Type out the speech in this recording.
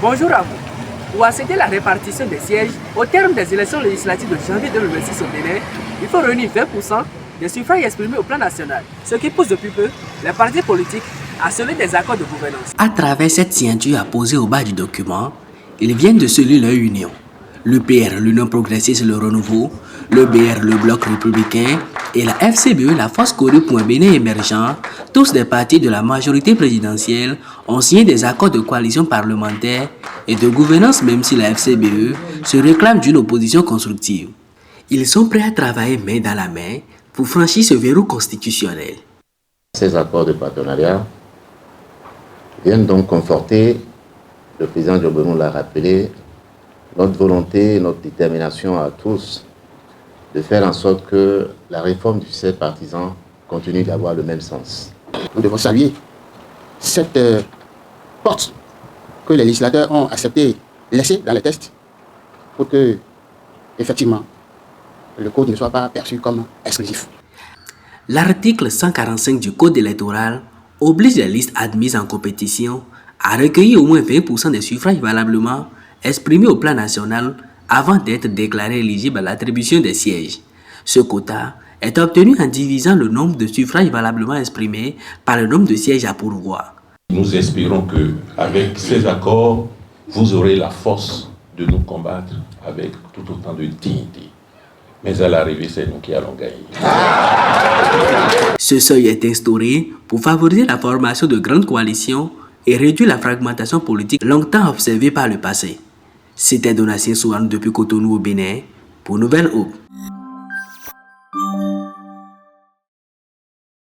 Bonjour à vous. Pour accéder à la répartition des sièges, au terme des élections législatives de janvier 2026 au Bénin, il faut réunir 20% des suffrages exprimés au plan national, ce qui pousse depuis peu les partis politiques à sceller des accords de gouvernance. À travers cette signature apposée au bas du document, ils viennent de sceller leur union. L'UPR, l'Union progressiste, le renouveau, le BR, le bloc républicain, et la FCBE, la Force Coriée pour un Bénin émergent, tous des partis de la majorité présidentielle, ont signé des accords de coalition parlementaire et de gouvernance, même si la FCBE se réclame d'une opposition constructive. Ils sont prêts à travailler main dans la main pour franchir ce verrou constitutionnel. Ces accords de partenariat viennent donc conforter, le président Diobenou l'a rappelé, notre volonté, notre détermination à tous de faire en sorte que la réforme du système partisan continue d'avoir le même sens. Nous devons saluer cette porte que les législateurs ont accepté laisser dans les tests pour que, effectivement, le code ne soit pas perçu comme exclusif. L'article 145 du code électoral oblige les listes admises en compétition à recueillir au moins 20% des suffrages valablement exprimés au plan national avant d'être déclarés éligibles à l'attribution des sièges. Ce quota est obtenu en divisant le nombre de suffrages valablement exprimés par le nombre de sièges à pourvoir. Nous espérons qu'avec ces accords, vous aurez la force de nous combattre avec tout autant de dignité. Mais à l'arrivée, c'est nous qui allons gagner. Ce seuil est instauré pour favoriser la formation de grandes coalitions et réduire la fragmentation politique longtemps observée par le passé. C'était Donatien Souane depuis Cotonou au Bénin pour Nouvelle Hope.